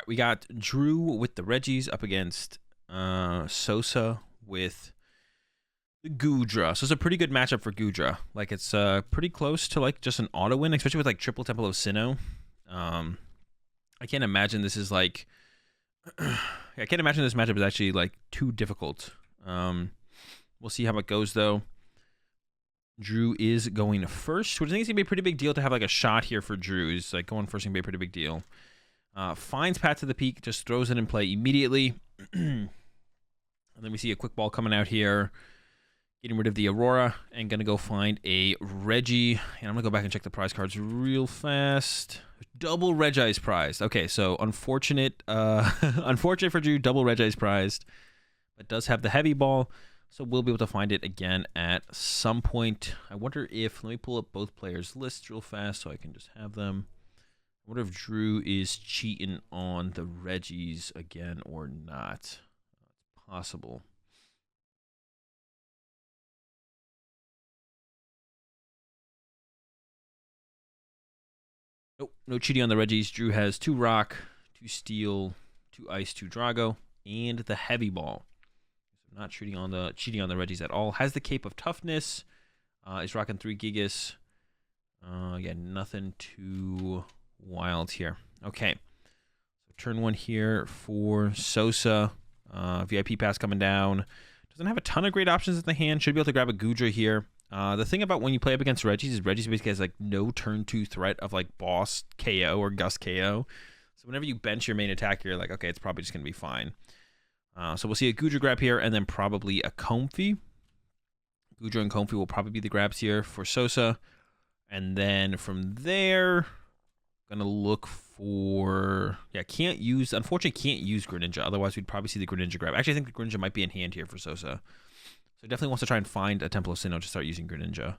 we got Drew with the Regis up against Sosa with the Goodra. So it's a pretty good matchup for Goodra. Like, it's pretty close to like just an auto win, especially with like triple Temple of Sinnoh. I can't imagine this is like I can't imagine this matchup is actually like too difficult. We'll see how it goes though. Drew is going first, which I think is gonna be a pretty big deal to have like a shot here for Drew. He's like going first, gonna be a pretty big deal. Finds Pat to the peak, just throws it in play immediately. And then we see a quick ball coming out here, getting rid of the Aurora, and gonna go find a Regi. And I'm gonna go back and check the prize cards real fast. Double Regi's prized. Okay, so unfortunate, unfortunate for Drew, double Regi's prized, but does have the heavy ball, so we'll be able to find it again at some point. I wonder if, let me pull up both players' lists real fast so I can just have them. I wonder if Drew is cheating on the Regis again or not. It's possible. Nope, no cheating on the Regis. Drew has 2 rock, 2 steel, 2 ice, 2 Drago, and the heavy ball. So not cheating on the Regis at all. Has the cape of toughness. Is rocking 3 Gigas. Again, nothing too wild here. Okay, so turn 1 here for Sosa. VIP pass coming down. Doesn't have a ton of great options in the hand. Should be able to grab a Goodra here. The thing about when you play up against Regis is Regis basically has like no turn 2 threat of like boss KO or Gust KO. So whenever you bench your main attacker, you're like, okay, it's probably just going to be fine. So we'll see a Goodra grab here and then probably a Comfy. Goodra and Comfy will probably be the grabs here for Sosa. And then from there, going to look for, yeah, unfortunately can't use Greninja. Otherwise, we'd probably see the Greninja grab. Actually, I think the Greninja might be in hand here for Sosa. So he definitely wants to try and find a Temple of Sinnoh to start using Greninja.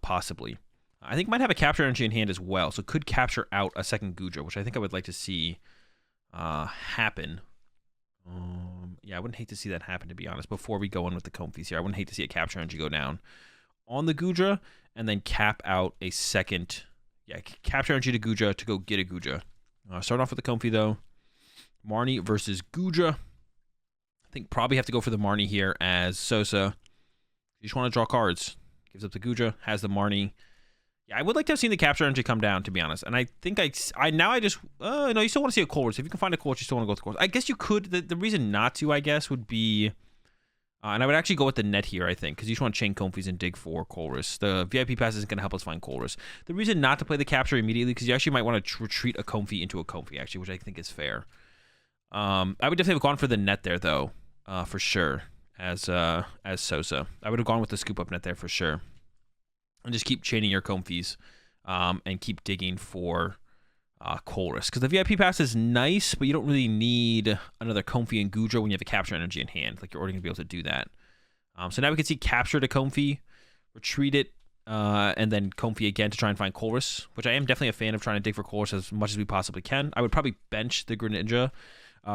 Possibly. I think might have a Capture Energy in hand as well. So could capture out a second Goodra, which I think I would like to see happen. Yeah, I wouldn't hate to see that happen, to be honest, before we go in with the Comfies here. I wouldn't hate to see a Capture Energy go down on the Goodra and then cap out a second, yeah, Capture Energy to Goodra to go get a Goodra. Start off with the Comfy, though. Marnie versus Goodra. I think probably have to go for the Marnie here as Sosa. You just want to draw cards. Gives up the Goodra, has the Marnie. Yeah, I would like to have seen the Capture Energy come down, to be honest. And I think no, you still want to see a Colress. If you can find a Colress, you still want to go with the Colress. I guess you could. The reason not to, I guess, would be, and I would actually go with the net here, I think, because you just want to chain Comfies and dig for Colress. The VIP pass isn't going to help us find Colress. The reason not to play the Capture immediately, because you actually might want to retreat a Comfy into a Comfy, actually, which I think is fair. I would definitely have gone for the net there, though, for sure, as Sosa. I would have gone with the scoop up net there for sure. And just keep chaining your Comfies and keep digging for Colress. Because the VIP pass is nice, but you don't really need another Comfy and Goodra when you have a Capture Energy in hand. Like, you're already going to be able to do that. So now we can see Capture to Comfy, retreat it, and then Comfy again to try and find Colress, which I am definitely a fan of trying to dig for Colress as much as we possibly can. I would probably bench the Greninja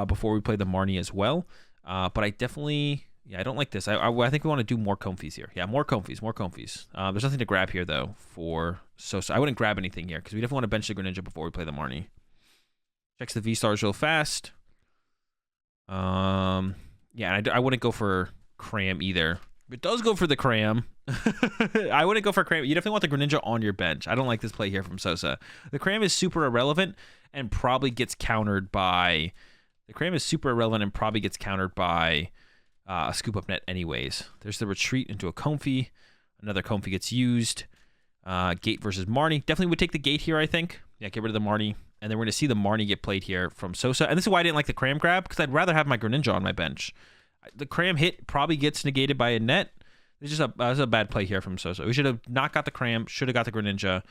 before we play the Marnie as well. But I definitely... Yeah, I don't like this. I think we want to do more Comfies here. Yeah, more Comfies, more Comfies. There's nothing to grab here, though, for Sosa. I wouldn't grab anything here, because we definitely want to bench the Greninja before we play the Marnie. Checks the VSTARs real fast. Yeah, and I wouldn't go for Cram either. It does go for the Cram. I wouldn't go for Cram. You definitely want the Greninja on your bench. I don't like this play here from Sosa. The Cram is super irrelevant and probably gets countered by... The Cram is super irrelevant and probably gets countered by... a scoop up net anyways. There's the retreat into a Comfy. Another Comfy gets used. Gate versus Marnie. Definitely would take the Gate here, I think. Yeah, get rid of the Marnie. And then we're going to see the Marnie get played here from Sosa. And this is why I didn't like the Cram grab, because I'd rather have my Greninja on my bench. The Cram hit probably gets negated by a net. It's just a bad play here from Sosa. We should have not got the Cram, should have got the Greninja,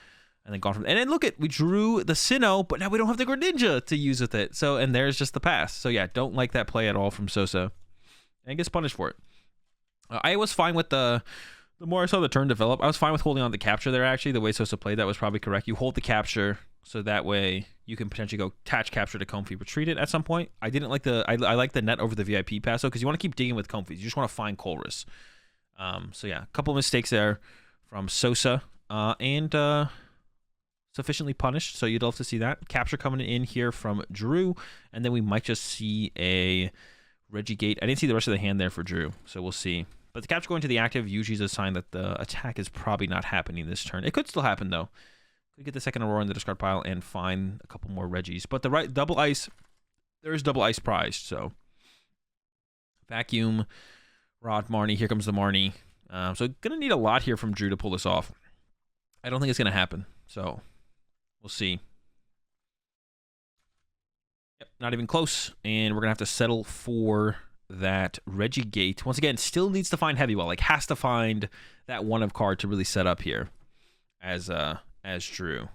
and then gone from... And then look we drew the Sinnoh, but now we don't have the Greninja to use with it. So, and there's just the pass. So yeah, don't like that play at all from Sosa. And gets punished for it. I was fine with the more I saw the turn develop, I was fine with holding on the Capture there, actually. The way Sosa played that was probably correct. You hold the Capture, so that way you can potentially go attach Capture to Comfy, retreat it at some point. I didn't like I like the net over the VIP pass, though, because you want to keep digging with Comfies. You just want to find Colress. So yeah, a couple of mistakes there from Sosa. And sufficiently punished, so you'd love to see that. Capture coming in here from Drew, and then we might just see a Regi Gate. I didn't see the rest of the hand there for Drew, so we'll see. But the capture going to the active usually is a sign that the attack is probably not happening this turn. It could still happen, though. Could get the second Aurora in the discard pile and find a couple more Regis. But the right double ice, there is double ice prized, so Vacuum, Rod, Marnie. Here comes the Marnie. So going to need a lot here from Drew to pull this off. I don't think it's going to happen, so we'll see. Yep, not even close, and we're going to have to settle for that Regi Gate. Once again, still needs to find Heavy Ball. Like, has to find that one of card to really set up here as Drew.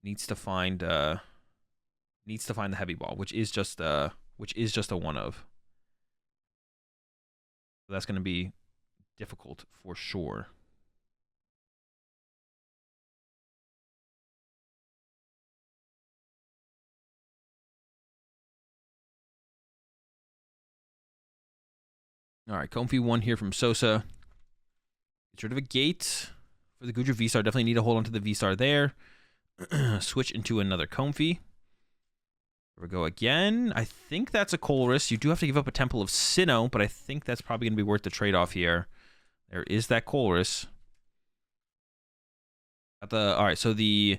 Needs to find the Heavy Ball, which is just a one of. So that's going to be difficult for sure. All right, comfy one here from Sosa. Get rid of a gate for the Goodra VSTAR. Definitely need to hold on to the VSTAR there. Switch into another comfy. Here we go again. I think that's a Colress. You do have to give up a Temple of Sinnoh, but I think that's probably going to be worth the trade-off here. There is that Colress. All right, so the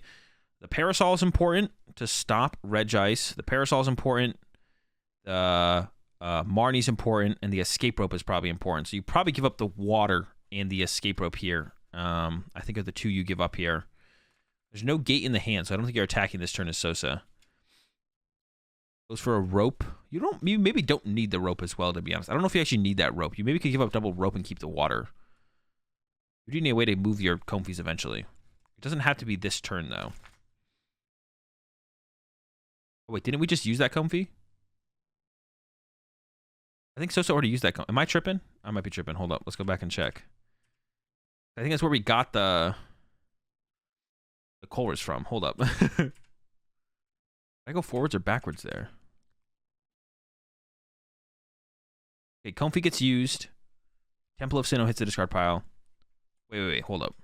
Parasol is important to stop Regice. The Parasol is important. The Marnie's important, and the Escape Rope is probably important. So you probably give up the Water and the Escape Rope here. I think are the two you give up here. There's no gate in the hand, so I don't think you're attacking this turn as Sosa. Goes for a rope. You maybe don't need the rope as well, to be honest. I don't know if you actually need that rope. You maybe could give up double rope and keep the Water. You do need a way to move your comfies eventually. It doesn't have to be this turn, though. Oh, wait, didn't we just use that comfy? I think Sosa already used that. Am I tripping? I might be tripping. Hold up. Let's go back and check. I think that's where we got the Colress from. Hold up. Did I go forwards or backwards there? Okay, comfy gets used. Temple of Sinnoh hits the discard pile. Wait. Hold up.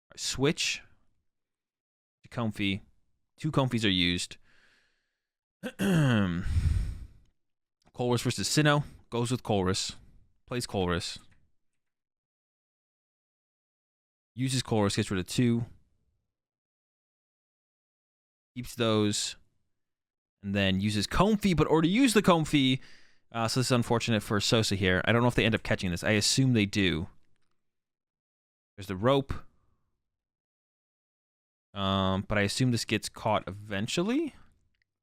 All right, switch to comfy. Two comfies are used. Colress versus Sinnoh. Goes with Colress. Plays Colress. Uses Colress. Gets rid of two. Keeps those. And then uses Comfy, but already used the Comfy. So this is unfortunate for Sosa here. I don't know if they end up catching this. I assume they do. There's the rope. But I assume this gets caught eventually.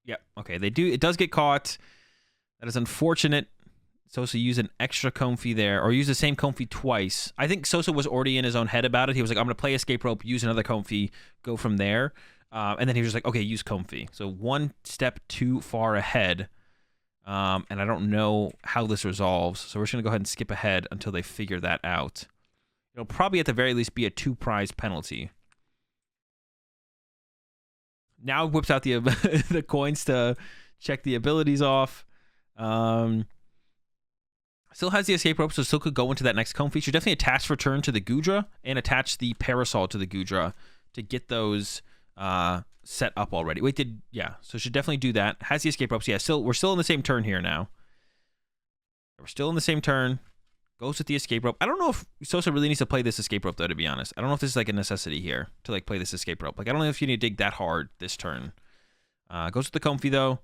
Yep. Okay, they do. It does get caught. That is unfortunate. Sosa used an extra comfy there, or used the same comfy twice. I think Sosa was already in his own head about it. He was like, I'm going to play Escape Rope, use another comfy, go from there. And then he was just like, okay, use comfy. So one step too far ahead. And I don't know how this resolves. So we're just going to go ahead and skip ahead until they figure that out. It'll probably at the very least be a 2-prize penalty. Now whips out the the coins to check the abilities off. Still has the Escape Rope, so still could go into that next comfy. Should definitely attach Return to the Goodra and attach the Parasol to the Goodra to get those set up already. So should definitely do that. Has the Escape Ropes. Yeah, we're still in the same turn here now. We're still in the same turn. Goes with the Escape Rope. I don't know if Sosa really needs to play this Escape Rope, though, to be honest. I don't know if this is like a necessity here to like play this Escape Rope. Like, I don't know if you need to dig that hard this turn. Goes with the Comfy, though.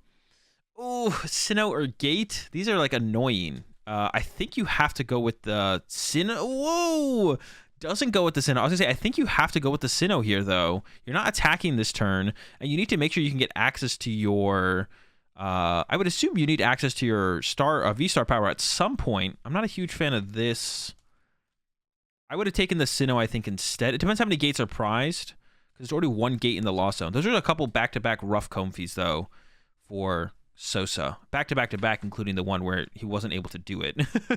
Oh, Sinnoh or Gate. These are like annoying. I think you have to go with the Sinnoh. Whoa! Doesn't go with the Sinnoh. I was going to say, I think you have to go with the Sinnoh here, though. You're not attacking this turn, and you need to make sure you can get access to your... I would assume you need access to your VSTAR power at some point. I'm not a huge fan of this. I would have taken the Sinnoh, I think, instead. It depends how many gates are prized, because there's already one gate in the Lost Zone. Those are a couple back-to-back rough comfies, though, for Sosa. Back-to-back-to-back, including the one where he wasn't able to do it.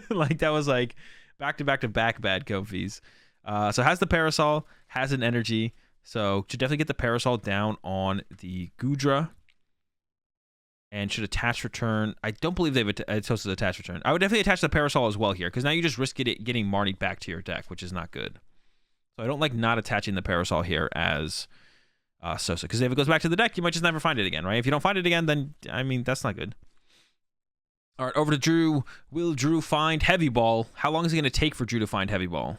Like, that was like back-to-back-to-back bad comfies. So has the Parasol, has an energy. So should definitely get the Parasol down on the Goodra. And should attach Return. I don't believe they've Sosa's attached Return. I would definitely attach the Parasol as well here, because now you just risk getting Marnie back to your deck, which is not good. So I don't like not attaching the Parasol here as Sosa, because if it goes back to the deck, you might just never find it again, right? If you don't find it again, then, I mean, that's not good. All right, over to Drew. Will Drew find Heavy Ball? How long is it going to take for Drew to find Heavy Ball?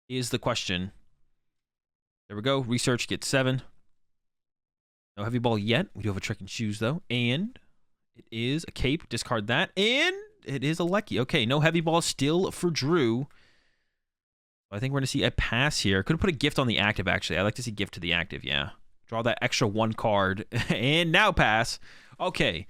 Is the question. There we go. Research gets 7. No Heavy Ball yet. We do have a Trick and Choose, though. And it is a Cape. Discard that. And it is a Lecky. Okay, no Heavy Ball still for Drew. I think we're going to see a pass here. Could have put a gift on the active, actually. I'd like to see gift to the active, yeah. Draw that extra 1 card. And now pass. Okay.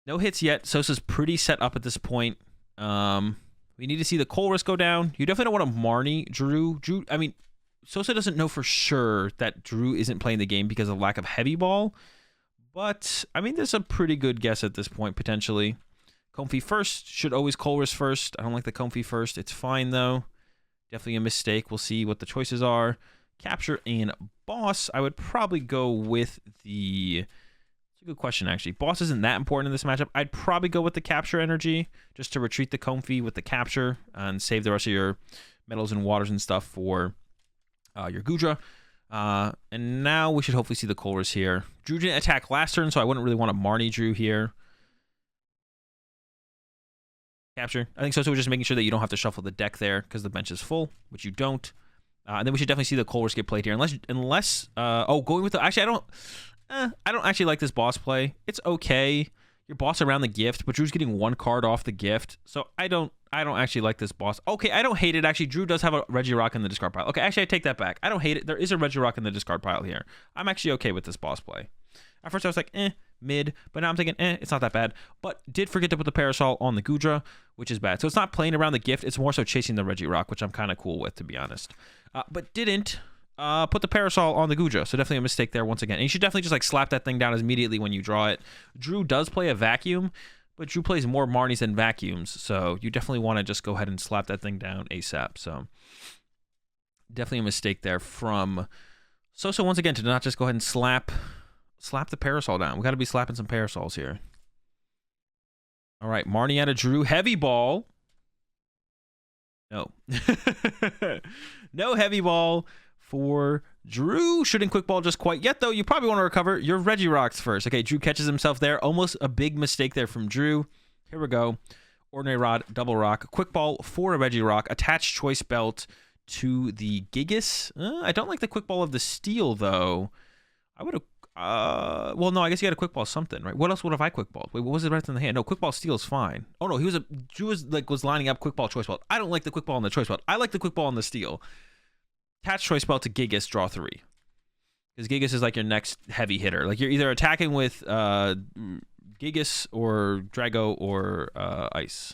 No hits yet. Sosa's pretty set up at this point. We need to see the Colress go down. You definitely don't want to Marnie Drew. I mean, Sosa doesn't know for sure that Drew isn't playing the game because of lack of Heavy Ball. But, I mean, there's a pretty good guess at this point, potentially. Comfy first. Should always Colress first. I don't like the Comfy first. It's fine, though. Definitely a mistake. We'll see what the choices are. Capture and Boss. I would probably go with the... It's a good question, actually. Boss isn't that important in this matchup. I'd probably go with the Capture energy just to retreat the Comfy with the Capture and save the rest of your metals and waters and stuff for your Goodra. And now we should hopefully see the Colress here. Drew didn't attack last turn, so I wouldn't really want to Marnie Drew here. Capture. I think Sosa was just making sure that you don't have to shuffle the deck there because the bench is full, which you don't. And then we should definitely see the Colress get played here. Unless going with the... Actually, I don't actually like this boss play. It's okay. Your boss around the gift, but Drew's getting 1 card off the gift. So I don't actually like this boss. Okay, I don't hate it, actually. Drew does have a Regirock in the discard pile. Okay, actually, I take that back. I don't hate it. There is a Regirock in the discard pile here. I'm actually okay with this boss play. At first, I was like, mid, but now I'm thinking, it's not that bad. But did forget to put the Parasol on the Goodra, which is bad. So it's not playing around the gift. It's more so chasing the Regirock, which I'm kind of cool with, to be honest. But didn't put the Parasol on the Goodra. So definitely a mistake there once again. And you should definitely just like slap that thing down immediately when you draw it. Drew does play a Vacuum, but Drew plays more Marnies than Vacuums. So you definitely want to just go ahead and slap that thing down ASAP. So definitely a mistake there from Sosa once again to not just go ahead and slap the Parasol down. We got to be slapping some Parasols here. All right, Marnie out of Drew. Heavy Ball. No. No Heavy Ball for Drew. Shouldn't Quick Ball just quite yet, though. You probably want to recover your Regirocks first. Okay, Drew catches himself there. Almost a big mistake there from Drew. Here we go. Ordinary Rod, Double Rock. Quick Ball for a Regirock. Attach Choice Belt to the Gigas. I don't like the Quick Ball of the Steel, though. I would have... well, no, I guess you got a Quick Ball something, right? What else would have I Quick Balled? Wait, what was it right in the hand? No, Quick Ball Steel is fine. Oh, no, Drew was lining up Quick Ball Choice Belt. I don't like the Quick Ball on the Choice Belt. I like the Quick Ball on the Steel. Attach Choice Belt to Gigas, draw 3. Because Gigas is like your next heavy hitter. Like you're either attacking with Gigas or Drago or Ice.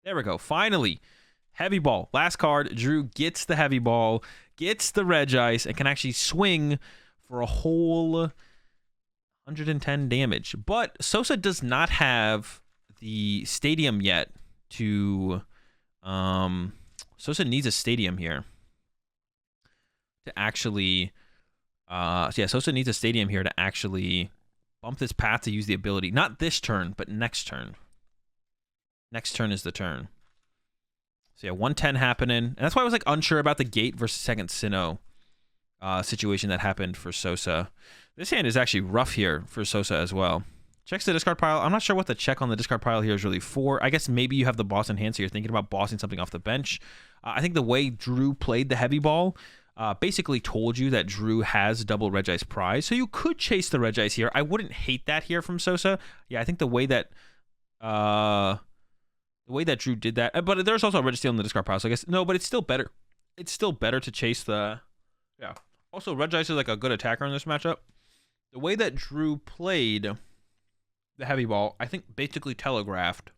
There we go. Finally, Heavy Ball. Last card. Drew gets the Heavy Ball, gets the Reg Ice, and can actually swing for a whole 110 damage. But Sosa does not have the Stadium yet to... Sosa needs a Stadium here to actually... Sosa needs a Stadium here to actually bump this path to use the ability. Not this turn, but next turn. Next turn is the turn. So yeah, 110 happening. And that's why I was like unsure about the Gate versus second Sinnoh situation that happened for Sosa. This hand is actually rough here for Sosa as well. Checks the discard pile. I'm not sure what the check on the discard pile here is really for. I guess maybe you have the boss in hand, so you're thinking about bossing something off the bench. I think the way Drew played the Heavy Ball basically told you that Drew has double Regice prize, so you could chase the Regice here. I wouldn't hate that here from Sosa. Yeah, I think the way that Drew did that, but there's also a Registeel in the discard pile, so I guess no, but it's still better. It's still better to chase the Also, Regice is like a good attacker in this matchup. The way that Drew played the Heavy Ball, I think basically telegraphed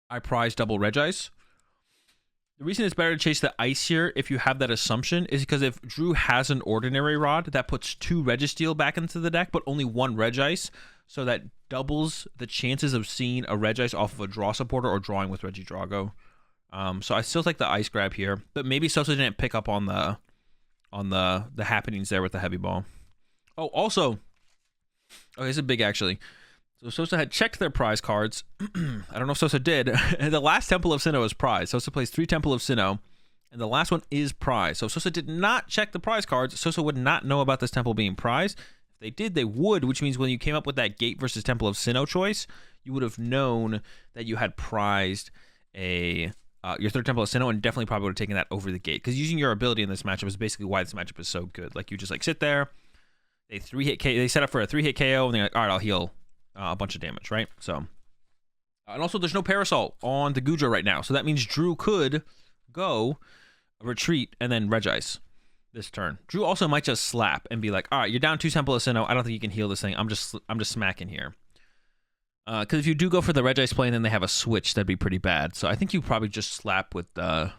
I prize double Regice. The reason it's better to chase the Ice here, if you have that assumption, is because if Drew has an Ordinary Rod, that puts 2 Registeel back into the deck, but only 1 Regice, so that doubles the chances of seeing a Regice off of a draw supporter or drawing with Regidrago. So I still like the Ice grab here, but maybe Sosa didn't pick up on the happenings there with the Heavy Ball. Oh, also, this is big actually. So Sosa had checked their prize cards. I don't know if Sosa did. The last Temple of Sinnoh is prize. Sosa plays 3 Temple of Sinnoh, and the last one is prize. So if Sosa did not check the prize cards, Sosa would not know about this temple being prize. If they did, they would, which means when you came up with that Gate versus Temple of Sinnoh choice, you would have known that you had prized your 3rd Temple of Sinnoh, and definitely probably would have taken that over the Gate. Because using your ability in this matchup is basically why this matchup is so good. Like, you just like sit there, they set up for a 3-hit KO, and they're like, all right, I'll heal a bunch of damage, right? So, and also there's no Parasol on the Goodra right now, so that means Drew could go retreat and then Regice this turn. Drew also might just slap and be like, all right, you're down 2 Temple of Sinnoh. I don't think you can heal this thing. I'm just smacking here. Because if you do go for the Regice play and then they have a switch, that'd be pretty bad. So I think you probably just slap with the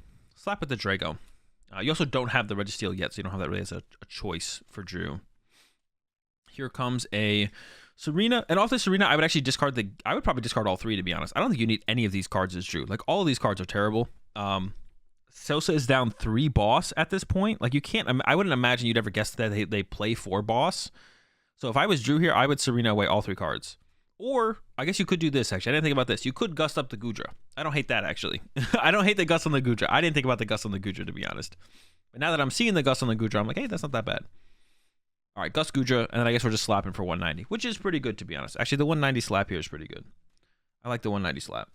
Drago. You also don't have the Registeel yet, so you don't have that really as a choice for Drew. Here comes a Serena, and off the Serena, I would actually discard I would probably discard all 3, to be honest. I don't think you need any of these cards as Drew. Like, all of these cards are terrible. Sosa is down 3 boss at this point. Like, you can't, I wouldn't imagine you'd ever guess that they play 4 boss. So if I was Drew here, I would Serena away all 3 cards. Or, I guess you could do this, actually. I didn't think about this. You could gust up the Goodra. I don't hate that, actually. I don't hate the gust on the Goodra. I didn't think about the gust on the Goodra, to be honest. But now that I'm seeing the gust on the Goodra, I'm like, hey, that's not that bad. All right, Gust Goodra, and then I guess we're just slapping for 190, which is pretty good, to be honest. Actually, the 190 slap here is pretty good. I like the 190 slap.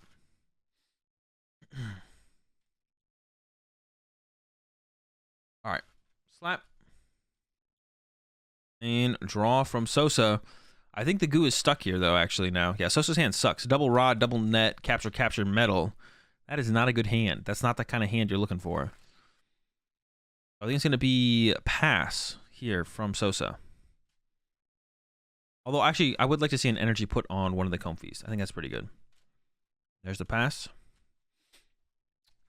All right, slap. And draw from Sosa. I think the goo is stuck here, though, actually, now. Yeah, Sosa's hand sucks. Double rod, double net, capture, metal. That is not a good hand. That's not the kind of hand you're looking for. I think it's going to be pass here from Sosa. Although, actually, I would like to see an energy put on one of the Comfies. I think that's pretty good. There's the pass.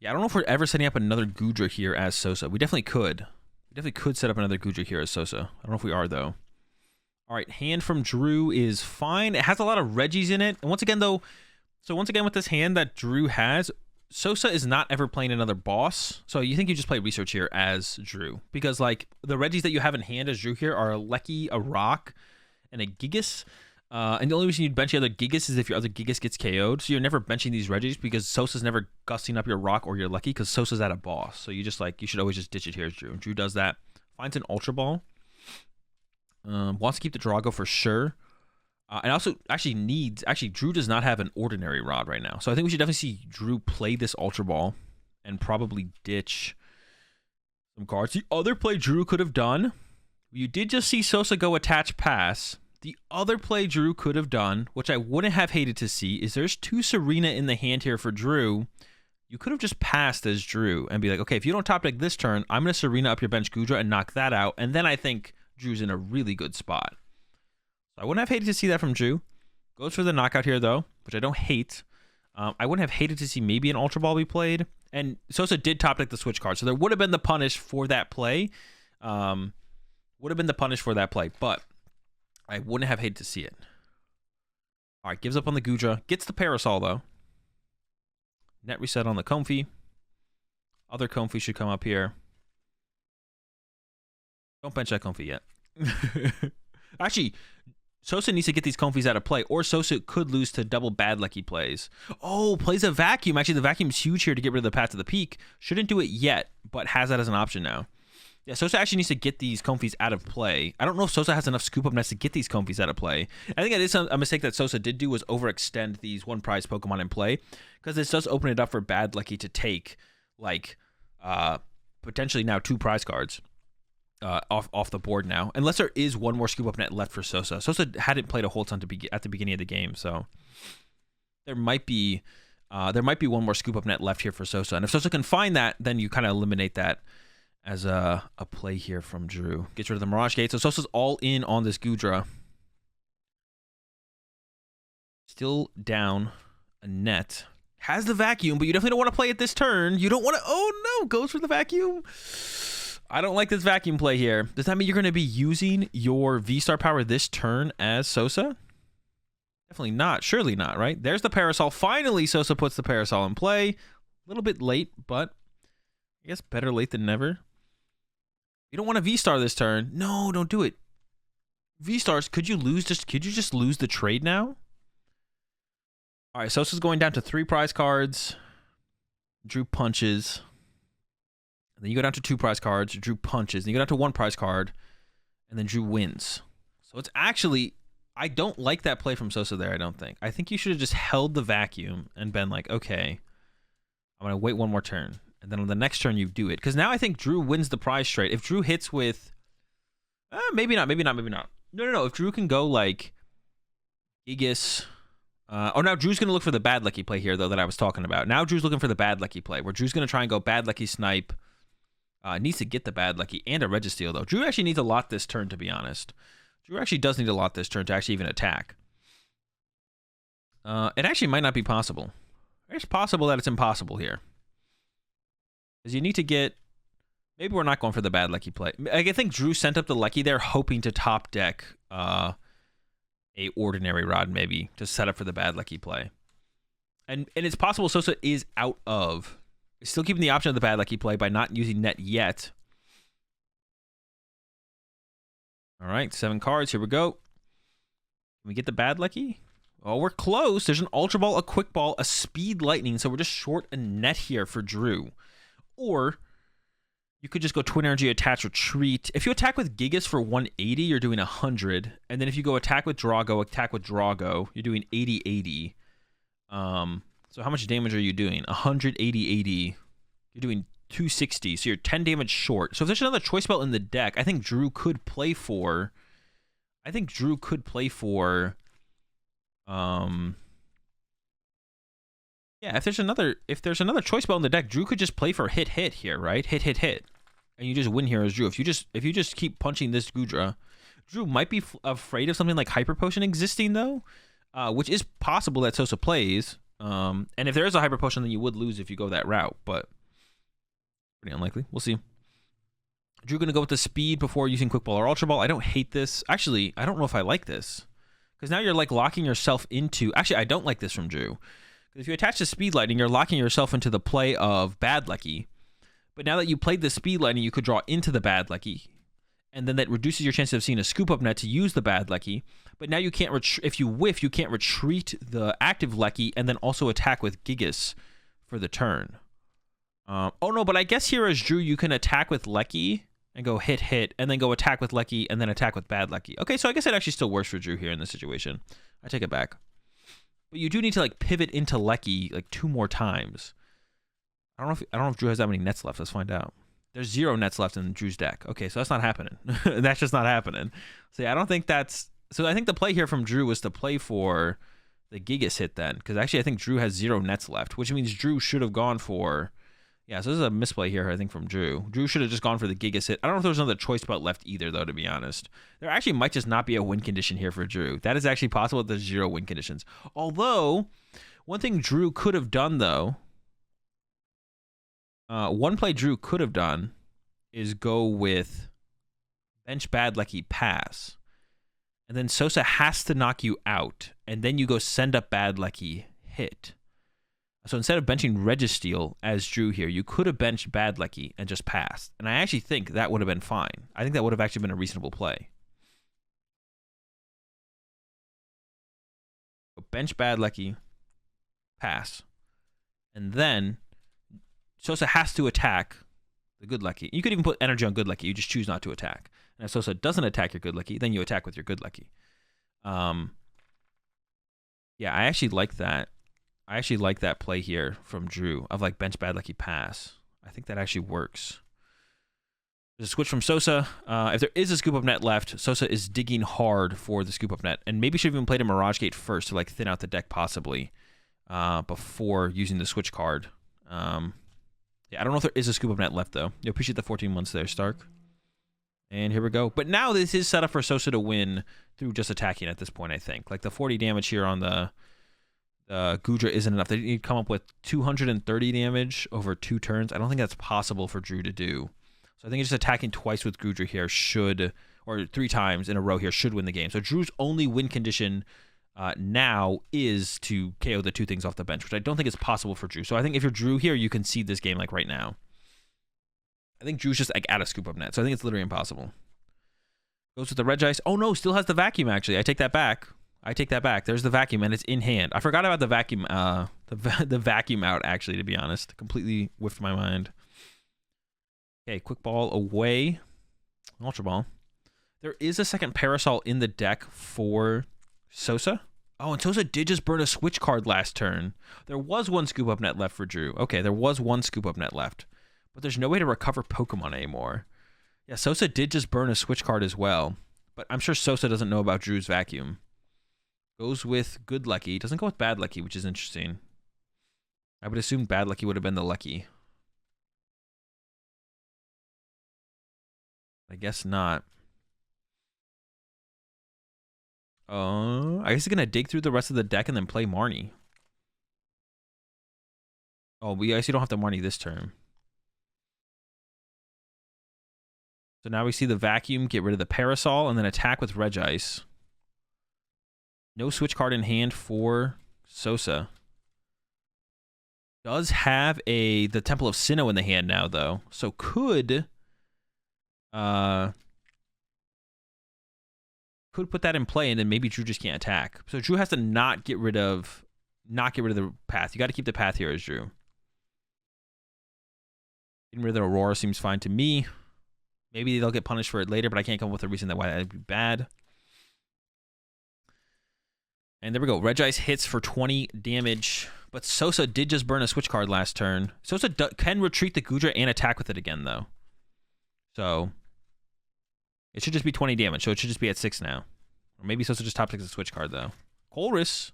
Yeah, I don't know if we're ever setting up another Goodra here as Sosa. We definitely could. We definitely could set up another Goodra here as Sosa. I don't know if we are, though. All right, hand from Drew is fine. It has a lot of Regis in it. And once again, though, so once again with this hand that Drew has, Sosa is not ever playing another boss. So you think you just play Research here as Drew. Because, like, the Regis that you have in hand as Drew here are a Lecky, a Rock, and a Gigas. And the only reason you'd bench the other Gigas is if your other Gigas gets KO'd. So you're never benching these Regis because Sosa's never gusting up your Rock or your Lecky because Sosa's at a boss. So you just, like, you should always just ditch it here as Drew. And Drew does that. Finds an Ultra Ball. Wants to keep the Drago for sure. And also actually Drew does not have an ordinary rod right now. So I think we should definitely see Drew play this Ultra Ball and probably ditch some cards. The other play Drew could have done, you did just see Sosa go attach pass. The other play Drew could have done, which I wouldn't have hated to see, is there's 2 Serena in the hand here for Drew. You could have just passed as Drew and be like, okay, if you don't top deck this turn, I'm going to Serena up your bench Goodra and knock that out. And then I think Drew's in a really good spot. I wouldn't have hated to see that from Drew. Goes for the knockout here, though, which I don't hate. I wouldn't have hated to see maybe an Ultra Ball be played. And Sosa did top deck the switch card, so there would have been the punish for that play. But I wouldn't have hated to see it. All right, gives up on the Goodra. Gets the Parasol, though. Net reset on the Comfy. Other Comfy should come up here. Don't bench that Comfy yet. Actually, Sosa needs to get these Comfies out of play, or Sosa could lose to double bad lucky plays. Oh, plays a Vacuum. Actually, the Vacuum's huge here to get rid of the Path to the Peak. Shouldn't do it yet, but has that as an option now. Yeah, Sosa actually needs to get these Comfies out of play. I don't know if Sosa has enough scoop up nets to get these Comfies out of play. I think that is a mistake that Sosa did do, was overextend these one prize Pokemon in play, because this does open it up for bad lucky to take, like, potentially now 2 prize cards. Off the board now, unless there is one more scoop up net left for Sosa. Sosa hadn't played a whole ton at the beginning of the game, so there might be one more scoop up net left here for Sosa. And if Sosa can find that, then you kind of eliminate that as a play here from Drew. Gets rid of the Mirage Gate, so Sosa's all in on this Goodra. Still down a net. Has the Vacuum, but you definitely don't want to play it this turn. You don't want to. Oh no, goes for the Vacuum. I don't like this Vacuum play here. Does that mean you're going to be using your VSTAR power this turn as Sosa? Definitely not. Surely not, right? There's the Parasol. Finally, Sosa puts the Parasol in play. A little bit late, but I guess better late than never. You don't want to VSTAR this turn. No, don't do it. VSTARs, could you just lose the trade now? All right, Sosa's going down to 3 prize cards. Drew punches. And then you go down to 2 prize cards. Drew punches. Then you go down to 1 prize card. And then Drew wins. So it's actually... I don't like that play from Sosa there, I don't think. I think you should have just held the vacuum and been like, okay, I'm going to wait 1 more turn. And then on the next turn, you do it. Because now I think Drew wins the prize straight. If Drew hits with... maybe not. No. If Drew can go like... Gigas... now Drew's going to look for the bad lucky play here, though, that I was talking about. Now Drew's looking for the bad lucky play, where Drew's going to try and go bad lucky snipe. Needs to get the bad lucky and a Registeel, though. Drew actually needs a lot this turn, to be honest. Drew actually does need a lot this turn to actually even attack. It actually might not be possible. It's possible that it's impossible here. Because you need to get... Maybe we're not going for the bad lucky play. I think Drew sent up the lucky there, hoping to top deck a ordinary rod, maybe, to set up for the bad lucky play. And it's possible Sosa is out of... Still keeping the option of the bad lucky play by not using net yet. All right, 7 cards. Here we go. Can we get the bad lucky? Oh, we're close. There's an Ultra Ball, a Quick Ball, a Speed Lightning. So we're just short a net here for Drew. Or you could just go Twin Energy, Attach, Retreat. If you attack with Gigas for 180, you're doing 100. And then if you go attack with Drago, you're doing 80-80. So how much damage are you doing? 180-80. You're doing 260, so you're 10 damage short. So if there's another choice belt in the deck, I think Drew could play for... Yeah, if there's another choice belt in the deck, Drew could just play for hit here, right? Hit. And you just win here as Drew. If you just keep punching this Goodra, Drew might be afraid of something like Hyper Potion existing, though, which is possible that Sosa plays. And if there is a Hyper Potion, then you would lose if you go that route, but pretty unlikely. We'll see. Drew going to go with the speed before using Quick Ball or Ultra Ball. I don't hate this. Actually, I don't know if I like this. Because now you're like locking yourself into... Actually, I don't like this from Drew. Because if you attach the Speed Lightning, you're locking yourself into the play of Bad Lucky. But now that you played the Speed Lightning, you could draw into the Bad Lucky. And then that reduces your chance of seeing a Scoop Up Net to use the Bad Lucky. But now you can't... If you whiff, you can't retreat the active Lucky and then also attack with Gigas for the turn. Oh no, but I guess here as Drew, you can attack with Lucky and go hit, and then go attack with Lucky and then attack with Bad Lucky. Okay, so I guess it actually still works for Drew here in this situation. I take it back. But you do need to like pivot into Lucky like 2 more times. I don't know if Drew has that many nets left. Let's find out. There's 0 nets left in Drew's deck. Okay, so that's not happening. That's just not happening. So yeah, I don't think that's... So I think the play here from Drew was to play for the Gigas hit then. Because actually I think Drew has 0 nets left, which means Drew should have gone for... Yeah, so this is a misplay here, I think, from Drew. Drew should have just gone for the Gigas hit. I don't know if there was another choice belt left either, though, to be honest. There actually might just not be a win condition here for Drew. That is actually possible that there's 0 win conditions. Although, one thing Drew could have done, though... one play Drew could have done is go with bench Bad Lucky pass. And then Sosa has to knock you out. And then you go send up Bad Lucky hit. So instead of benching Registeel as Drew here, you could have benched Bad Lucky and just passed. And I actually think that would have been fine. I think that would have actually been a reasonable play. So bench Bad Lucky, pass. And then Sosa has to attack the Good Lucky. You could even put energy on Good Lucky. You just choose not to attack. And if Sosa doesn't attack your Good Lucky, then you attack with your Good Lucky. Yeah, I actually like that. I actually like that play here from Drew of like bench Bad Lucky pass. I think that actually works. There's a switch from Sosa. If there is a Scoop Up Net left, Sosa is digging hard for the Scoop Up Net. And maybe should have even played a Mirage Gate first to like thin out the deck possibly before using the switch card. Yeah, I don't know if there is a Scoop Up Net left though. You appreciate the 14 months there, Stark. And here we go. But now this is set up for Sosa to win through just attacking at this point, I think. Like the 40 damage here on the Goodra isn't enough. They need to come up with 230 damage over 2 turns. I don't think that's possible for Drew to do. So I think just attacking twice with Goodra here should, or 3 times in a row here, should win the game. So Drew's only win condition now is to KO the 2 things off the bench, which I don't think is possible for Drew. So I think if you're Drew here, you can seed this game like right now. I think Drew's just like out of Scoop Up Net, so I think it's literally impossible. Goes with the Regi. Oh no, still has the vacuum actually. I take that back. I take that back. There's the vacuum, and it's in hand. I forgot about the vacuum. The vacuum out, actually, to be honest. Completely whiffed my mind. Okay, quick ball away. Ultra ball. There is a second Parasol in the deck for Sosa. Oh, and Sosa did just burn a switch card last turn. There was one scoop up net left for Drew. Okay, there was one scoop up net left. But there's no way to recover Pokemon anymore. Yeah, Sosa did just burn a switch card as well. But I'm sure Sosa doesn't know about Drew's vacuum. Goes with Good Lucky. Doesn't go with Bad Lucky, which is interesting. I would assume Bad Lucky would have been the Lucky. I guess not. I guess he's going to dig through the rest of the deck and then play Marnie. Oh, we actually don't have to Marnie this turn. So now we see the vacuum, get rid of the Parasol, and then attack with Regice. No switch card in hand for Sosa. Does have the Temple of Sinnoh in the hand now, though. So could put that in play, and then maybe Drew just can't attack. So Drew has to not get rid of the path. You got to keep the path here as Drew. Getting rid of the Aurora seems fine to me. Maybe they'll get punished for it later, but I can't come up with a reason why that would be bad. And there we go. Regice hits for 20 damage. But Sosa did just burn a switch card last turn. Sosa can retreat the Goodra and attack with it again, though. So it should just be 20 damage. So it should just be at 6 now. Or maybe Sosa just top 6 a switch card, though. Colress.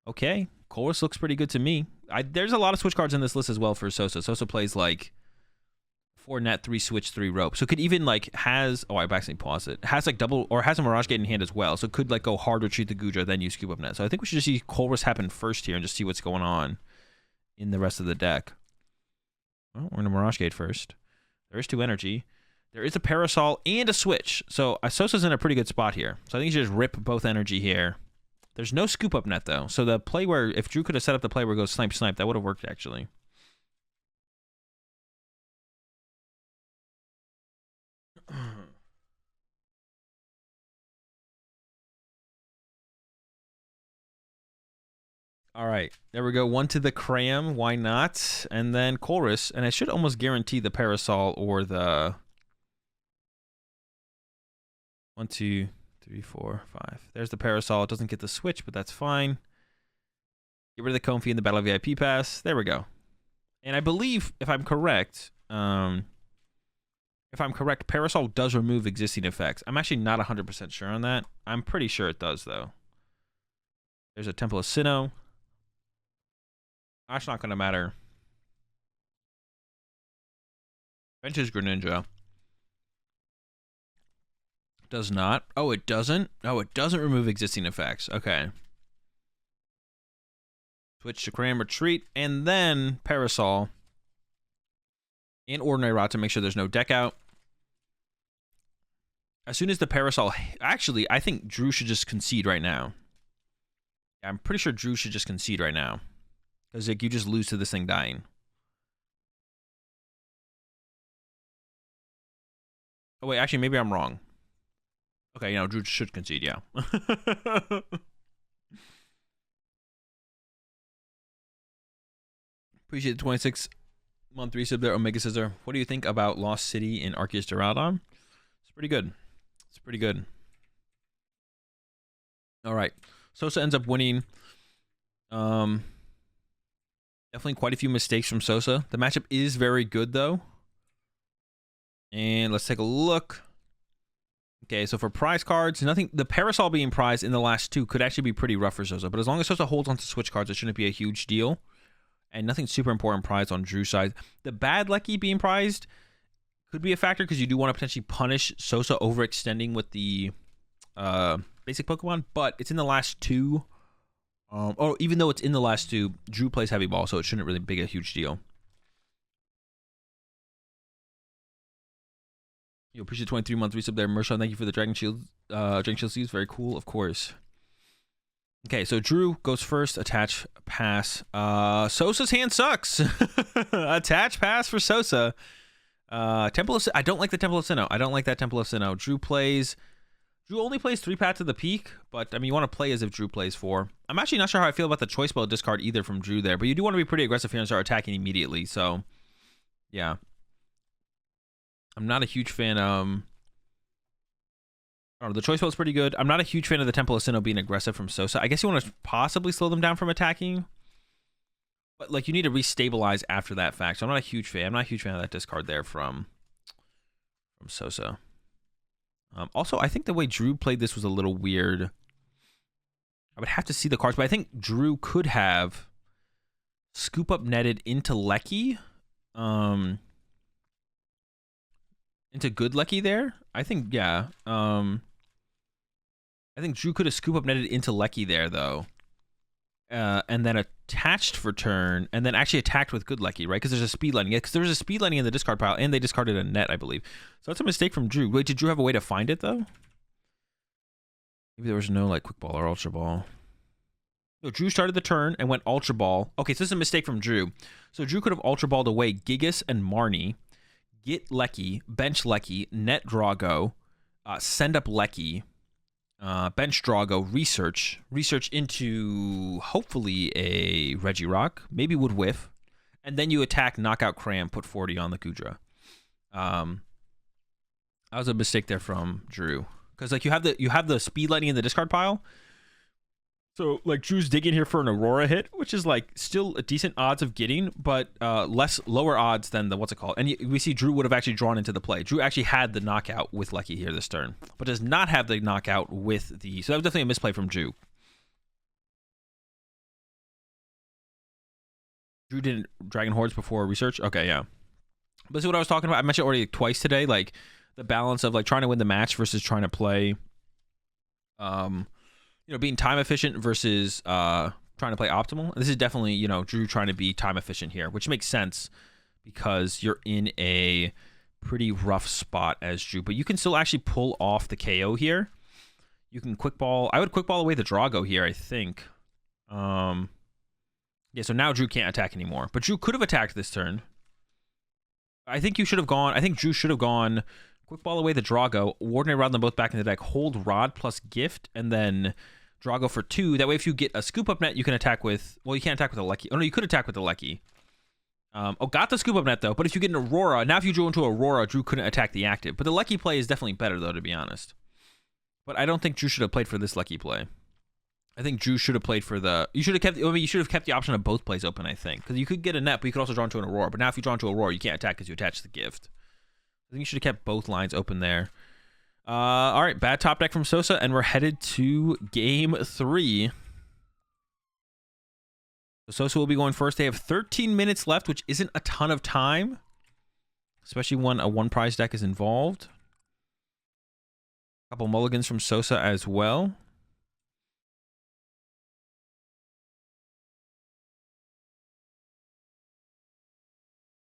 Okay. Colress looks pretty good to me. There's a lot of switch cards in this list as well for Sosa. Sosa plays like 4 net, 3 switch, 3 rope. So it could even like has... Oh, I accidentally paused it. Has like double... Or has a Mirage Gate in hand as well. So it could like go hard retreat the Goodra, then use scoop up net. So I think we should just see Colress happen first here and just see what's going on in the rest of the deck. Well, we're going to Mirage Gate first. There is 2 energy. There is a Parasol and a switch. So Sosa's in a pretty good spot here. So I think you should just rip both energy here. There's no scoop up net though. So the play where... If Drew could have set up the play where it goes snipe, snipe, that would have worked actually. All right, there we go. 1 to the Cram. Why not? And then Colress. And I should almost guarantee the Parasol or the... 1, 2, 3, 4, 5. There's the Parasol. It doesn't get the switch, but that's fine. Get rid of the Comfy and the Battle VIP pass. There we go. And I believe, if I'm correct, Parasol does remove existing effects. I'm actually not 100% sure on that. I'm pretty sure it does, though. There's a Temple of Sinnoh. That's not going to matter. Ventus Greninja. Does not. Oh, it doesn't? Oh, it doesn't remove existing effects. Okay. Switch to Cram, retreat, and then Parasol. And Ordinary Rot to make sure there's no deck out. As soon as the Parasol... Actually, I think Drew should just concede right now. I'm pretty sure Drew should just concede right now. Because like, you just lose to this thing dying. Oh, wait, actually, maybe I'm wrong. Okay, you know, Drew should concede, yeah. Appreciate the 26-month resub there, Omega Scissor. What do you think about Lost City in Arceus Duraludon? It's pretty good. It's pretty good. All right. Sosa ends up winning. Definitely quite a few mistakes from Sosa. The matchup is very good, though. And let's take a look. Okay, so for prize cards, nothing. The Parasol being prized in the last 2 could actually be pretty rough for Sosa. But as long as Sosa holds on to switch cards, it shouldn't be a huge deal. And nothing super important prized on Drew's side. The Bad Lucky being prized could be a factor because you do want to potentially punish Sosa overextending with the basic Pokemon. But it's in the last 2. Or even though it's in the last 2, Drew plays Heavy Ball, so it shouldn't really be a huge deal. You appreciate 23-month resub there, Mershon. Thank you for the Dragon Shield sleeves. Very cool, of course. Okay, so Drew goes first. Attach, pass. Sosa's hand sucks. Attach, pass for Sosa. Temple of I don't like the Temple of Sinnoh. I don't like that Temple of Sinnoh. Drew plays Drew only plays 3 Paths to the Peak, but I mean, you want to play as if Drew plays 4. I'm actually not sure how I feel about the Choice Bell discard either from Drew there, but you do want to be pretty aggressive here and start attacking immediately. So, yeah. I'm not a huge fan. I don't know, the Choice Bell is pretty good. I'm not a huge fan of the Temple of Sinnoh being aggressive from Sosa. I guess you want to possibly slow them down from attacking, but like you need to restabilize after that fact. So I'm not a huge fan. I'm not a huge fan of that discard there from Sosa. Also, I think the way Drew played this was a little weird. I would have to see the cards, but I think Drew could have Scoop Up netted into Lecky, into good Lecky there. I think, yeah. I think Drew could have Scoop Up netted into Lecky there, though. And then attached for turn, and then actually attacked with good Lecky, right? Because there's a speed lightning. Yeah, because there was a speed lightning in the discard pile, and they discarded a net, I believe. So that's a mistake from Drew. Wait, did Drew have a way to find it, though? Maybe there was no, like, Quick Ball or Ultra Ball. No, Drew started the turn and went Ultra Ball. Okay, so this is a mistake from Drew. So Drew could have Ultra Balled away Gigas and Marnie, get Lecky, bench Lecky, net Drago, send up Lecky, bench Drago, research into hopefully a Regirock, maybe would whiff, and then you attack, knockout Cram, put 40 on the Goodra. That was a mistake there from Drew, because like you have the speed lightning in the discard pile. So like Drew's digging here for an Aurora hit, which is like still a decent odds of getting, but lower odds than the what's it called. And we see Drew would have actually drawn into the play. Drew actually had the knockout with Lecky here this turn, but does not have the knockout with the. So that was definitely a misplay from Drew. Drew didn't Dragon Hordes before research. Okay, yeah. But this is what I was talking about. I mentioned already twice today, like the balance of like trying to win the match versus trying to play. Being time efficient versus trying to play optimal. This is definitely, Drew trying to be time efficient here, which makes sense because you're in a pretty rough spot as Drew, but you can still actually pull off the KO here. You can quick ball. I would quick ball away the Drago here, I think. Yeah, so now Drew can't attack anymore, but Drew could have attacked this turn. I think Drew should have gone quick ball away the Drago, Ordinary Rod them both back in the deck, hold Rod plus Gift, and then Drago for 2. That way, if you get a Scoop Up net, you can attack with. Well, you can't attack with a Lecky. Oh no, you could attack with the Lecky. Got the Scoop Up net though. But if you get an Aurora, now if you drew into Aurora, Drew couldn't attack the active. But the Lecky play is definitely better though, to be honest. But I don't think Drew should have played for this Lecky play. I think Drew should have played for the. You should have kept. You should have kept the option of both plays open. I think because you could get a net, but you could also draw into an Aurora. But now if you draw into Aurora, you can't attack because you attach the Gift. I think you should have kept both lines open there. All right, bad top deck from Sosa, and we're headed to game 3. So Sosa will be going first. They have 13 minutes left, which isn't a ton of time, especially when a one prize deck is involved. A couple mulligans from Sosa as well.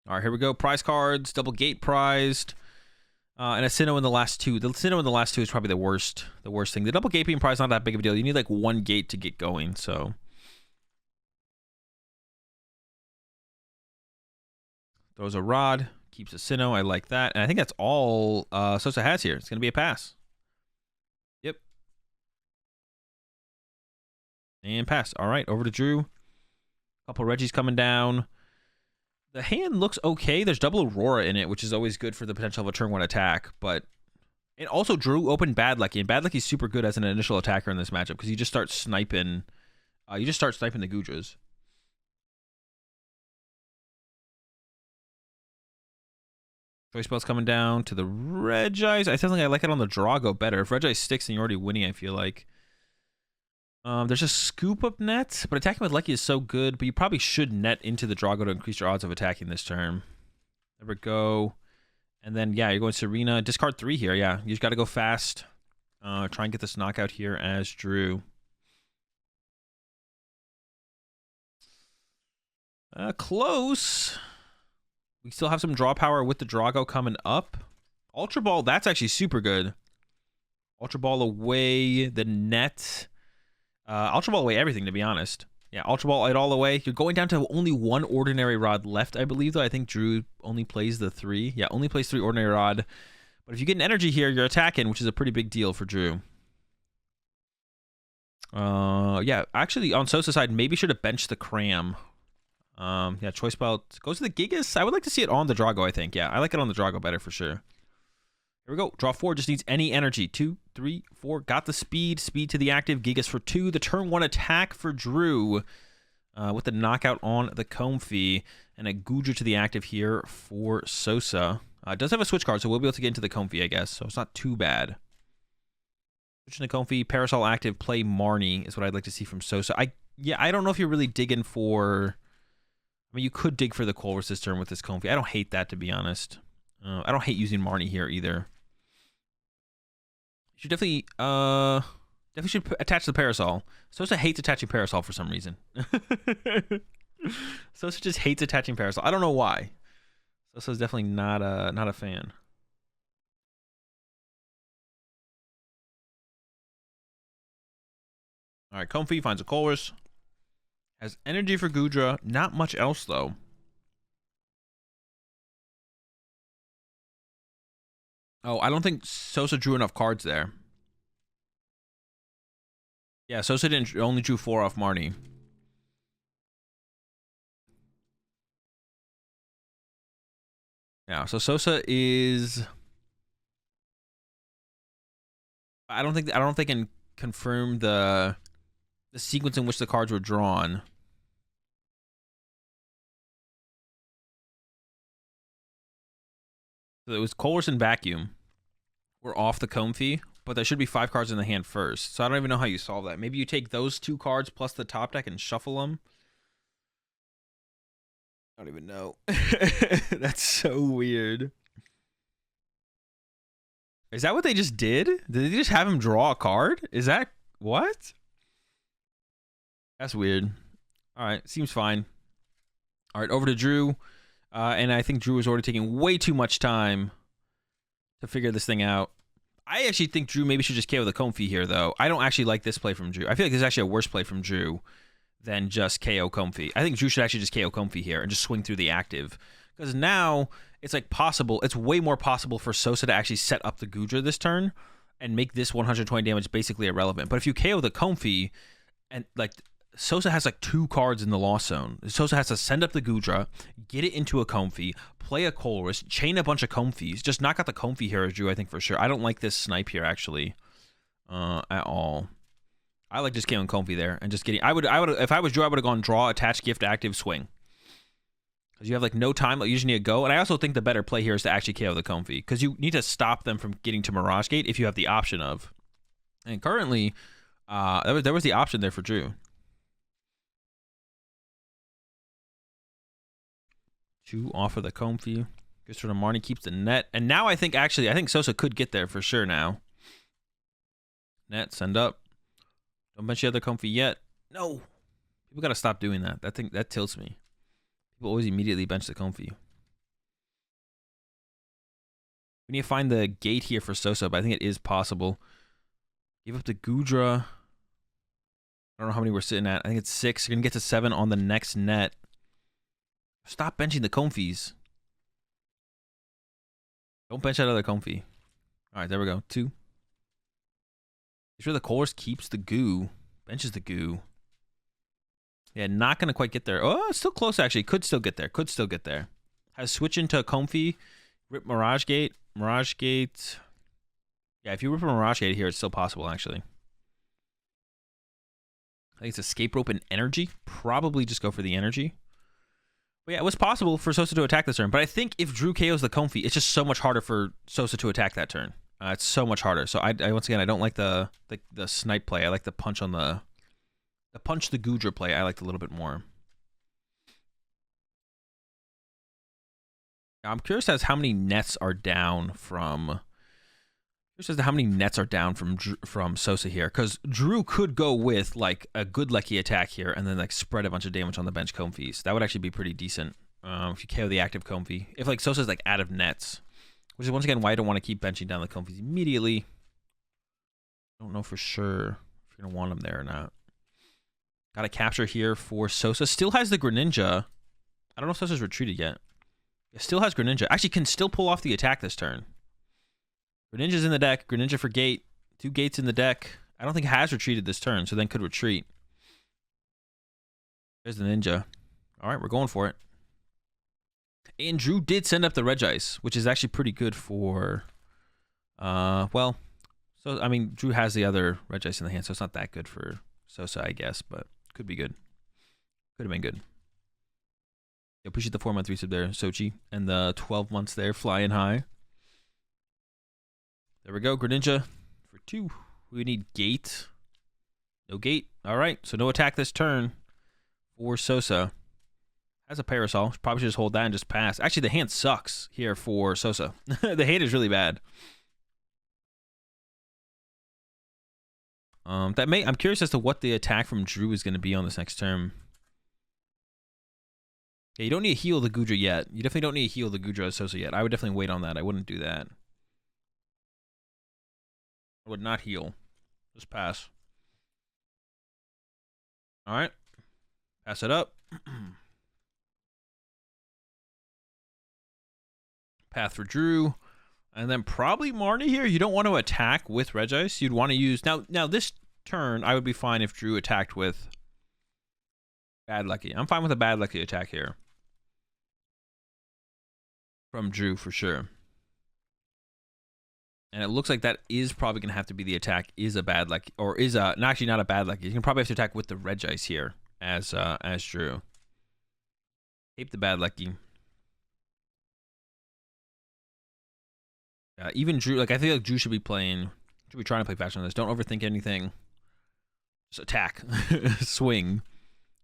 All right, here we go. Prize cards, double gate prized, and a Sinnoh in the last 2. The Sinnoh in the last 2 is probably the worst thing. The double gate being prized not that big of a deal. You need like 1 gate to get going. So throws a Rod, keeps a Sinnoh. I like that, and I think that's all Sosa has here. It's gonna be a pass. Yep, and pass. All right, over to Drew. Couple Regis coming down. The hand looks okay. There's double Aurora in it, which is always good for the potential of a turn 1 attack. But it also Drew opened Bad Lucky, and Bad Lucky's super good as an initial attacker in this matchup because you just start sniping. The Goodras. Choice Bell's coming down to the Regis. I think I like it on the Drago better. If Regis sticks and you're already winning, I feel like. There's a Scoop Up net, but attacking with Lecky is so good, but you probably should net into the Drago to increase your odds of attacking this turn. There we go. And then, yeah, you're going Serena. Discard 3 here, yeah. You just got to go fast. Try and get this knockout here as Drew. Close. We still have some draw power with the Drago coming up. Ultra Ball, that's actually super good. Ultra Ball away the net. Ultra Ball away everything, to be honest. Yeah, Ultra Ball it all away. You're going down to only 1 Ordinary Rod left, I believe, though. I think Drew only plays the 3. Yeah, only plays 3 Ordinary Rod. But if you get an energy here, you're attacking, which is a pretty big deal for Drew. Yeah, actually, on Sosa's side, maybe should have benched the Cram. Yeah, Choice Belt goes to the Gigas. I would like to see it on the Drago, I think. Yeah, I like it on the Drago better for sure. Here we go. Draw 4, just needs any energy. 2, 3, 4. Got the speed. Speed to the active. Gigas for 2. The turn 1 attack for Drew. With the knockout on the Comfy. And a Goodra to the active here for Sosa. It does have a switch card, so we'll be able to get into the Comfy, I guess. So it's not too bad. Switching the Comfy. Parasol active. Play Marnie is what I'd like to see from Sosa. I don't know if you're really digging for... I mean, you could dig for the Colress this turn with this Comfy. I don't hate that, to be honest. I don't hate using Marnie here either. You should definitely should attach the Parasol. Sosa hates attaching Parasol for some reason. Sosa just hates attaching Parasol. I don't know why. Sosa's definitely not a fan. All right, Comfy finds a Colress. Has energy for Goodra. Not much else, though. Oh, I don't think Sosa drew enough cards there. Yeah, Sosa only drew 4 off Marnie. Yeah, so Sosa is... I don't think they can confirm the sequence in which the cards were drawn. So it was Colress and Vacuum were off the Comfy, but there should be 5 cards in the hand first. So I don't even know how you solve that. Maybe you take those 2 cards plus the top deck and shuffle them. I don't even know. That's so weird. Is that what they just did? Did they just have him draw a card? Is that what? That's weird. All right, seems fine. All right, over to Drew. And I think Drew is already taking way too much time to figure this thing out. I actually think Drew maybe should just KO the Comfy here, though. I don't actually like this play from Drew. I feel like this is actually a worse play from Drew than just KO Comfy. I think Drew should actually just KO Comfy here and just swing through the active. Because now it's like possible. It's way more possible for Sosa to actually set up the Goodra this turn and make this 120 damage basically irrelevant. But if you KO the Comfy and like... Sosa has like 2 cards in the loss zone. Sosa has to send up the Goodra, get it into a Comfy, play a Colress, chain a bunch of Comfys, just knock out the Comfy here as Drew, I think for sure. I don't like this snipe here actually, at all. I like just killing Comfy there and just getting. I would if I was Drew, I would have gone draw, attach, gift, active, swing. Because you have like no time, like you just need to go. And I also think the better play here is to actually KO the Comfy because you need to stop them from getting to Mirage Gate if you have the option of. And currently, there was the option there for Drew. 2 off of the Comfy. Goes for the Marnie, keeps the net. And now I think Sosa could get there for sure now. Net, send up. Don't bench the other Comfy yet. No. People got to stop doing that. That tilts me. People always immediately bench the Comfy. We need to find the gate here for Sosa, but I think it is possible. Give up the Goodra. I don't know how many we're sitting at. I think it's 6. You're going to get to 7 on the next net. Stop benching the Comfys. Don't bench that other Comfy. All right, there we go. 2. Make sure the Colress keeps the goo. Benches the goo. Yeah, not going to quite get there. Oh, still close, actually. Could still get there. Could still get there. Has switch into a Comfy. Rip Mirage Gate. Mirage Gate. Yeah, if you rip a Mirage Gate here, it's still possible, actually. I think it's Escape Rope and Energy. Probably just go for the Energy. But yeah, it was possible for Sosa to attack this turn. But I think if Drew KOs the Comfy, it's just so much harder for Sosa to attack that turn. It's so much harder. So I once again, I don't like the snipe play. I like the punch on the punch the Goodra play. I liked a little bit more. I'm curious as how many nets are down from. Curious as to how many nets are down from Sosa here, because Drew could go with like a good lucky attack here and then like spread a bunch of damage on the bench Comfys. That would actually be pretty decent if you KO the active Comfy. If like Sosa's like out of nets, which is once again why I don't want to keep benching down the Comfys immediately. I don't know for sure if you're gonna want them there or not. Got a capture here for Sosa. Still has the Greninja. I don't know if Sosa's retreated yet. It still has Greninja. Actually, can still pull off the attack this turn. Greninja's in the deck. Greninja for gate. 2 gates in the deck. I don't think it has retreated this turn, so then could retreat. There's the Ninja. All right, we're going for it. And Drew did send up the Regice, which is actually pretty good for... well, so, I mean, Drew has the other Regice in the hand, so it's not that good for Sosa, I guess, but could be good. Could have been good. I appreciate the 4-month resub there, Sochi, and the 12 months there, flying high. There we go, Greninja for 2. We need gate. No gate. All right, so no attack this turn for Sosa. Has a Parasol. Probably should just hold that and just pass. Actually, the hand sucks here for Sosa. The hand is really bad. I'm curious as to what the attack from Drew is going to be on this next turn. Yeah, you don't need to heal the Goodra yet. You definitely don't need to heal the Goodra as Sosa yet. I would definitely wait on that. I wouldn't do that. I would not heal. Just pass. All right. Pass it up. Path for Drew. And then probably Marnie here. You don't want to attack with Regice. You'd want to use... Now this turn, I would be fine if Drew attacked with Bad Lucky. I'm fine with a Bad Lucky attack here. From Drew, for sure. And it looks like that is probably going to have to be the attack, is a Bad Lucky, or is a... No, actually not a Bad Lucky. You can probably have to attack with the Regice here as Drew. Tape the Bad Lucky. Even Drew, like, I feel like Drew should be trying to play faster on this. Don't overthink anything. Just attack. Swing.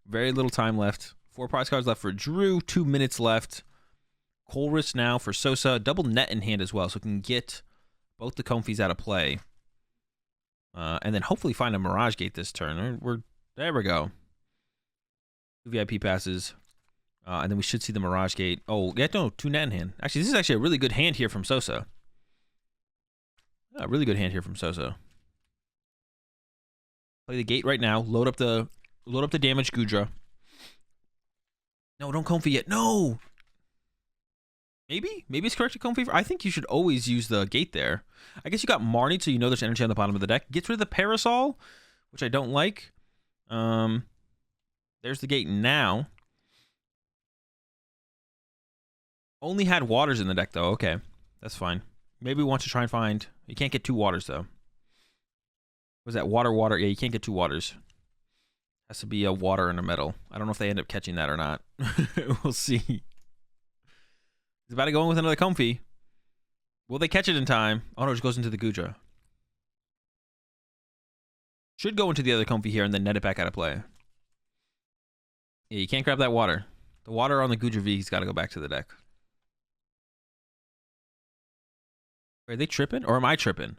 Very little time left. 4 prize cards left for Drew. 2 minutes left. Colress now for Sosa. Double net in hand as well, so we can get both the Comfies out of play. And then hopefully find a Mirage Gate this turn. There we go. 2 VIP passes. And then we should see the Mirage Gate. Oh, yeah, no, 2 net in hand. Actually, this is actually a really good hand here from Sosa. A really good hand here from Sosa. Play the gate right now. Load up the damaged Goodra. No, don't Comfy yet. No. Maybe it's correct to Comfy. I think you should always use the gate there. I guess you got Marnie, so you know there's energy on the bottom of the deck. Gets rid of the Parasol, which I don't like. There's the gate now. Only had waters in the deck though. Okay, that's fine. Maybe we want to try and find... You can't get 2 waters, though. Was that water? Yeah, you can't get 2 waters. Has to be a water and a metal. I don't know if they end up catching that or not. We'll see. He's about to go in with another Comfy. Will they catch it in time? Oh, no, it just goes into the Goodra. Should go into the other Comfy here and then net it back out of play. Yeah, you can't grab that water. The water on the Goodra V's got to go back to the deck. Are they tripping? Or am I tripping?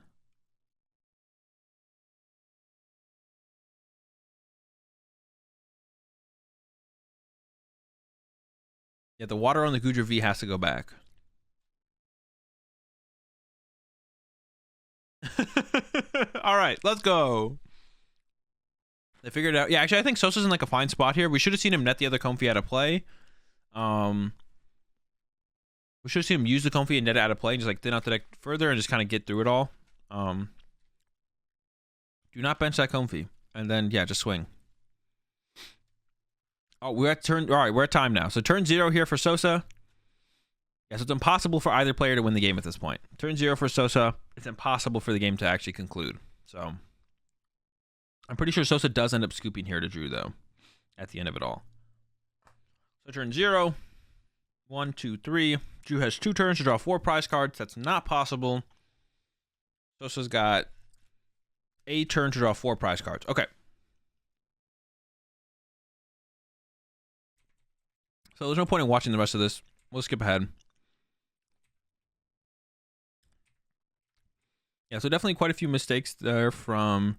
Yeah, the water on the Goodra V has to go back. All right, let's go. They figured it out. Yeah, actually, I think Sosa's in like a fine spot here. We should have seen him net the other Comfy out of play. We should have seen him use the Comfy and net it out of play and just like thin out the deck further and just kind of get through it all. Do not bench that Comfy. And then, yeah, just swing. Oh, we're at turn... All right, we're at time now. So turn 0 here for Sosa. Yeah, so it's impossible for either player to win the game at this point. Turn 0 for Sosa. It's impossible for the game to actually conclude. So I'm pretty sure Sosa does end up scooping here to Drew, though, at the end of it all. So turn 0. 1, 2, 3. Drew has 2 turns to draw 4 prize cards. That's not possible. Sosa's got a turn to draw 4 prize cards. Okay. So there's no point in watching the rest of this. We'll skip ahead. Yeah, so definitely quite a few mistakes there from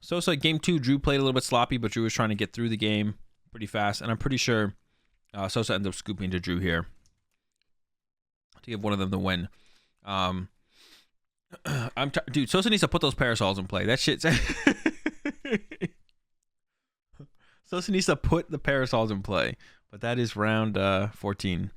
Sosa. Game 2, Drew played a little bit sloppy, but Drew was trying to get through the game pretty fast. And I'm pretty sure Sosa ends up scooping to Drew here to give one of them the win. Dude, Sosa needs to put those Parasols in play. That shit's... Sosa needs to put the Parasols in play. But that is round 14.